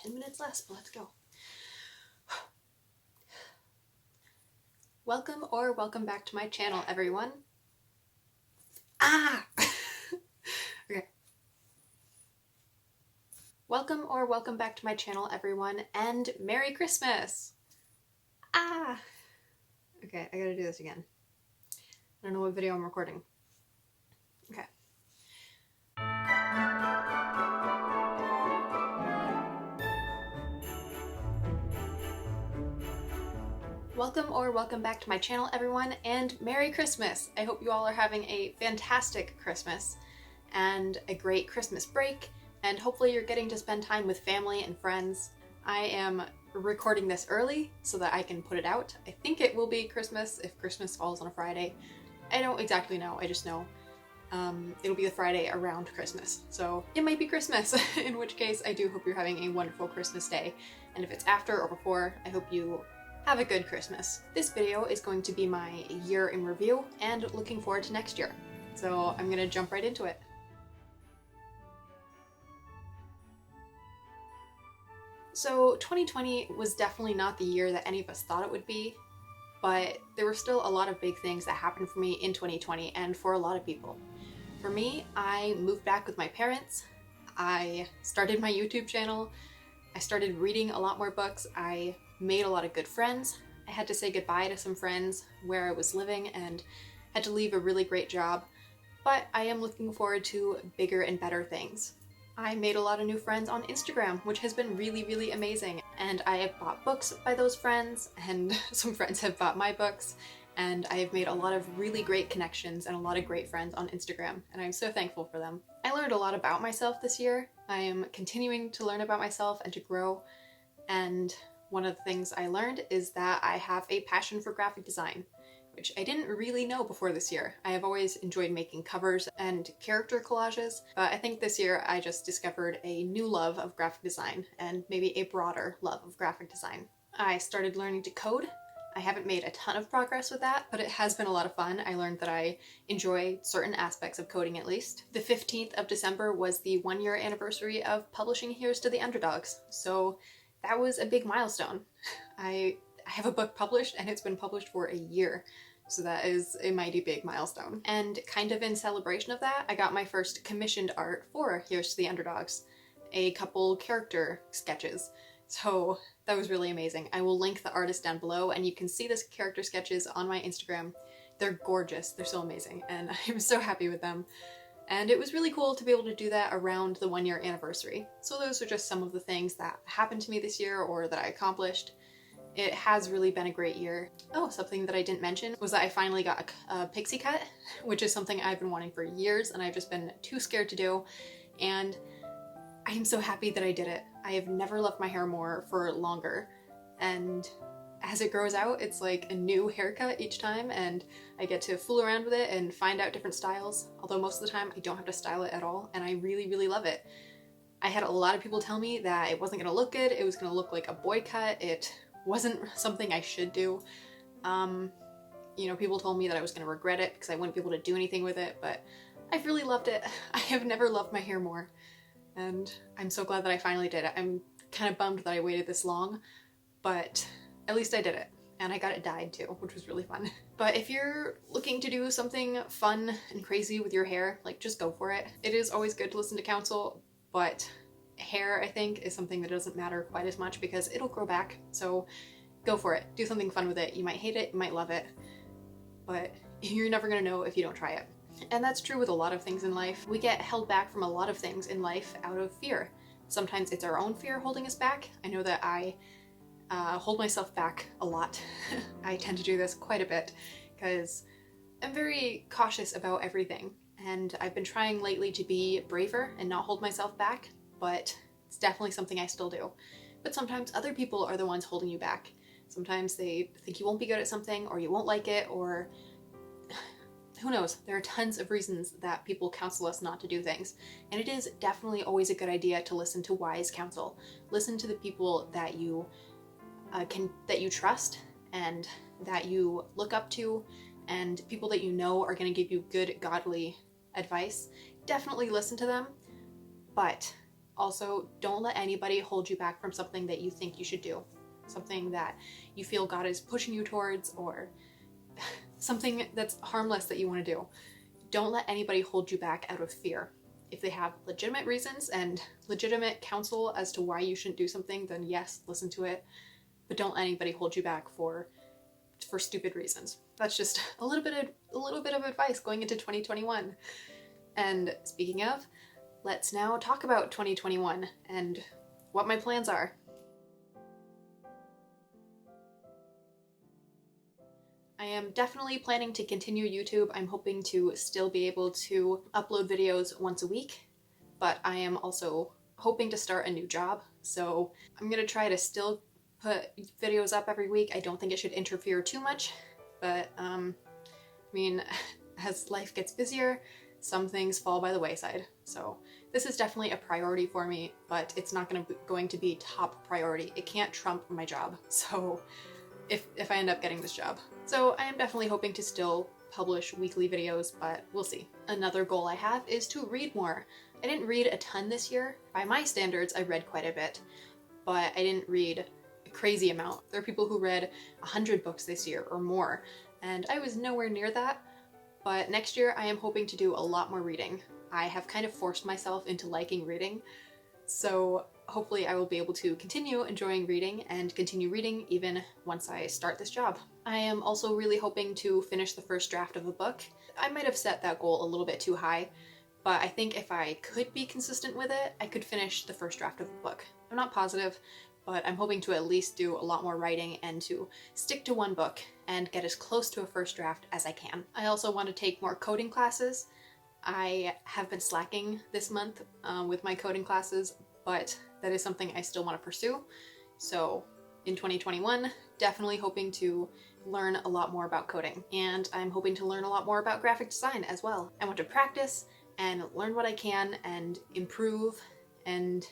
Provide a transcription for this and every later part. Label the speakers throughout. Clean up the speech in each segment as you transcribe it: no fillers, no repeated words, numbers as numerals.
Speaker 1: 10 minutes less, but let's go. Welcome back to my channel, everyone. Okay. Welcome back to my channel, everyone, and Merry Christmas! Okay, I gotta do this again. I don't know what video I'm recording. Okay. Welcome back to my channel, everyone, and Merry Christmas! I hope you all are having a fantastic Christmas and a great Christmas break, and hopefully you're getting to spend time with family and friends. I am recording this early so that I can put it out. I think it will be Christmas if Christmas falls on a Friday. I don't exactly know, I just know it'll be the Friday around Christmas. So it might be Christmas, in which case I do hope you're having a wonderful Christmas day. And if it's after or before, I hope you have a good Christmas. This video is going to be my year in review and looking forward to next year. So I'm gonna jump right into it. So 2020 was definitely not the year that any of us thought it would be, but there were still a lot of big things that happened for me in 2020 and for a lot of people. For me, I moved back with my parents, I started my YouTube channel, I started reading a lot more books, I made a lot of good friends, I had to say goodbye to some friends where I was living and had to leave a really great job, but I am looking forward to bigger and better things. I made a lot of new friends on Instagram, which has been really amazing, and I have bought books by those friends, and some friends have bought my books, and I have made a lot of really great connections and a lot of great friends on Instagram, and I'm so thankful for them. I learned a lot about myself this year. I am continuing to learn about myself and to grow, and one of the things I learned is that I have a passion for graphic design, which I didn't really know before this year. I have always enjoyed making covers and character collages, but I think this year I just discovered a new love of graphic design and maybe a broader love of graphic design. I started learning to code. I haven't made a ton of progress with that, but it has been a lot of fun. I learned that I enjoy certain aspects of coding at least. The 15th of December was the 1-year anniversary of publishing Here's to the Underdogs, so that was a big milestone. I have a book published and it's been published for a year. So that is a mighty big milestone. And kind of in celebration of that, I got my first commissioned art for Here's to the Underdogs, a couple character sketches. So that was really amazing. I will link the artist down below and you can see this character sketches on my Instagram. They're gorgeous, they're so amazing, and I'm so happy with them. And it was really cool to be able to do that around the 1-year anniversary. So those are just some of the things that happened to me this year or that I accomplished. It has really been a great year. Oh, something that I didn't mention was that I finally got a pixie cut, which is something I've been wanting for years and I've just been too scared to do, and I am so happy that I did it. I have never loved my hair more for longer, and as it grows out, it's like a new haircut each time, and I get to fool around with it and find out different styles, although most of the time I don't have to style it at all, and I really love it. I had a lot of people tell me that it wasn't gonna look good, it was gonna look like a boy cut, it wasn't something I should do. You know, people told me that I was gonna regret it because I wouldn't be able to do anything with it, but I've really loved it. I have never loved my hair more, and I'm so glad that I finally did it. I'm kind of bummed that I waited this long, but at least I did it. And I got it dyed too, which was really fun. But if you're looking to do something fun and crazy with your hair, like, just go for it. It is always good to listen to counsel, but hair, I think, is something that doesn't matter quite as much because it'll grow back. So go for it. Do something fun with it. You might hate it, you might love it, but you're never gonna know if you don't try it. And that's true with a lot of things in life. We get held back from a lot of things in life out of fear. Sometimes it's our own fear holding us back. I know that I hold myself back a lot. I tend to do this quite a bit because I'm very cautious about everything, and I've been trying lately to be braver and not hold myself back, but it's definitely something I still do. But sometimes other people are the ones holding you back. Sometimes they think you won't be good at something, or you won't like it, or who knows. There are tons of reasons that people counsel us not to do things, and it is definitely always a good idea to listen to wise counsel. Listen to the people that you trust and that you look up to, and people that you know are going to give you good, godly advice. Definitely listen to them, but Also, don't let anybody hold you back from something that you think you should do, something that you feel God is pushing you towards, or something that's harmless that you want to do. Don't let anybody hold you back out of fear. If they have legitimate reasons and legitimate counsel as to why you shouldn't do something, then yes, listen to it. But don't let anybody hold you back for stupid reasons. That's just a little bit of advice going into 2021. And speaking of, let's now talk about 2021 and what my plans are. I am definitely planning to continue YouTube. I'm hoping to still be able to upload videos once a week, but I am also hoping to start a new job. So I'm gonna try to still put videos up every week. I don't think it should interfere too much, but I mean, as life gets busier, some things fall by the wayside. So this is definitely a priority for me, but it's not going to be top priority. It can't trump my job. So if I end up getting this job. So I am definitely hoping to still publish weekly videos, but we'll see. Another goal I have is to read more. I didn't read a ton this year. By my standards, I read quite a bit, but I didn't read a crazy amount. There are people who read 100 books this year or more, and I was nowhere near that. But next year I am hoping to do a lot more reading. I have kind of forced myself into liking reading, so hopefully I will be able to continue enjoying reading and continue reading even once I start this job. I am also really hoping to finish the first draft of a book. I might have set that goal a little bit too high, but I think if I could be consistent with it, I could finish the first draft of a book. I'm not positive, but I'm hoping to at least do a lot more writing and to stick to one book and get as close to a first draft as I can. I also want to take more coding classes. I have been slacking this month with my coding classes, but that is something I still want to pursue. So in 2021, definitely hoping to learn a lot more about coding, and I'm hoping to learn a lot more about graphic design as well. I want to practice and learn what I can and improve, and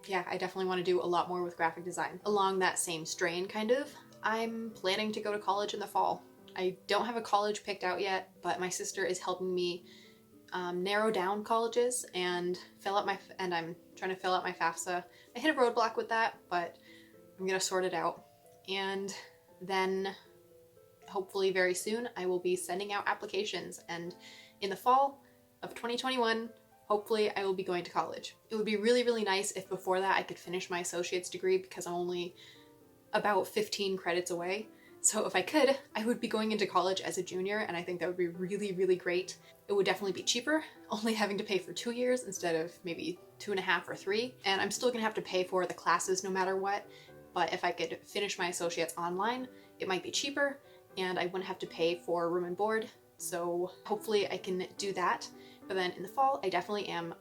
Speaker 1: yeah, I definitely want to do a lot more with graphic design. Along that same strain, kind of, I'm planning to go to college in the fall. I don't have a college picked out yet, but my sister is helping me narrow down colleges and I'm trying to fill out my FAFSA. I hit a roadblock with that, but I'm gonna sort it out. And then hopefully very soon I will be sending out applications, and in the fall of 2021, hopefully I will be going to college. It would be really, really nice if before that I could finish my associate's degree, because I'm only about 15 credits away. So if I could, I would be going into college as a junior, and I think that would be really, really great. It would definitely be cheaper, only having to pay for 2 years instead of maybe 2.5 or 3. And I'm still gonna have to pay for the classes no matter what, but if I could finish my associates online, it might be cheaper, and I wouldn't have to pay for room and board. So hopefully I can do that. But then in the fall, I definitely am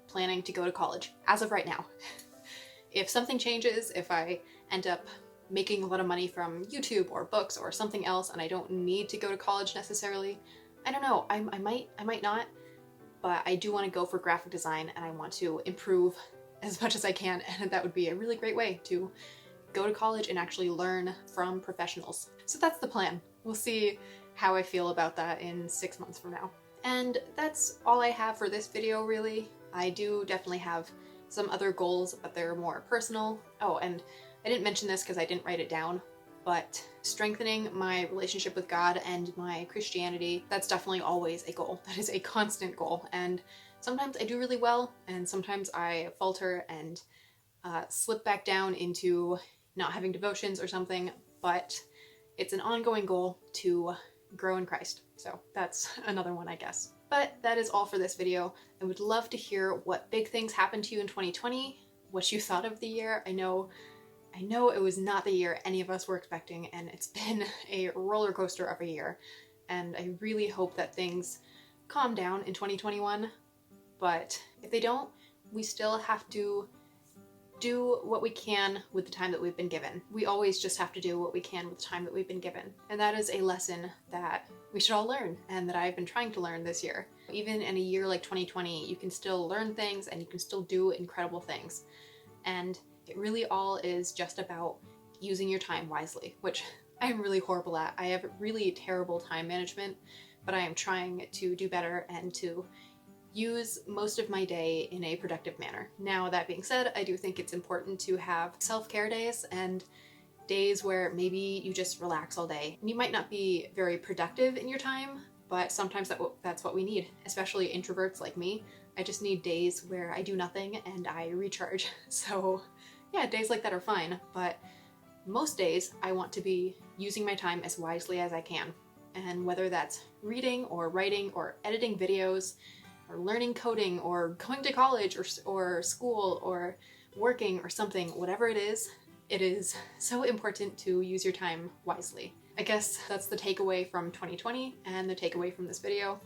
Speaker 1: planning to go to college, as of right now. If something changes, if I end up making a lot of money from YouTube or books or something else and I don't need to go to college necessarily, I don't know, I might not, but I do want to go for graphic design and I want to improve as much as I can, and that would be a really great way to go to college and actually learn from professionals. So that's the plan. We'll see how I feel about that in 6 months from now. And that's all I have for this video, really. I do definitely have some other goals, but they're more personal. Oh, and I didn't mention this because I didn't write it down, but strengthening my relationship with God and my Christianity, that's definitely always a goal. That is a constant goal. And sometimes I do really well, and sometimes I falter and slip back down into not having devotions or something, but it's an ongoing goal to grow in Christ. So that's another one, I guess. But that is all for this video. I would love to hear what big things happened to you in 2020, what you thought of the year. I know it was not the year any of us were expecting, and it's been a roller coaster of a year. And I really hope that things calm down in 2021. But if they don't, we still have to do what we can with the time that we've been given. We always just have to do what we can with the time that we've been given. And that is a lesson that we should all learn, and that I've been trying to learn this year. Even in a year like 2020, you can still learn things and you can still do incredible things. And it really all is just about using your time wisely, which I'm really horrible at. I have really terrible time management, but I am trying to do better and to use most of my day in a productive manner. Now, that being said, I do think it's important to have self-care days and days where maybe you just relax all day. And you might not be very productive in your time, but sometimes that's what we need, especially introverts like me. I just need days where I do nothing and I recharge. So yeah, days like that are fine, but most days I want to be using my time as wisely as I can. And whether that's reading or writing or editing videos or learning coding or going to college or school or working or something, whatever it is so important to use your time wisely. I guess that's the takeaway from 2020 and the takeaway from this video.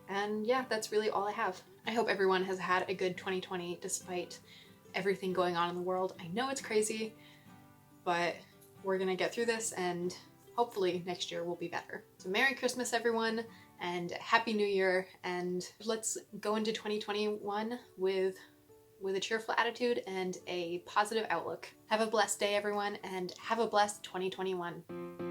Speaker 1: And yeah, that's really all I have. I hope everyone has had a good 2020 despite everything going on in the world. I know it's crazy, but we're gonna get through this and hopefully next year will be better. So Merry Christmas, everyone, and Happy New Year, and let's go into 2021 with a cheerful attitude and a positive outlook. Have a blessed day, everyone, and have a blessed 2021.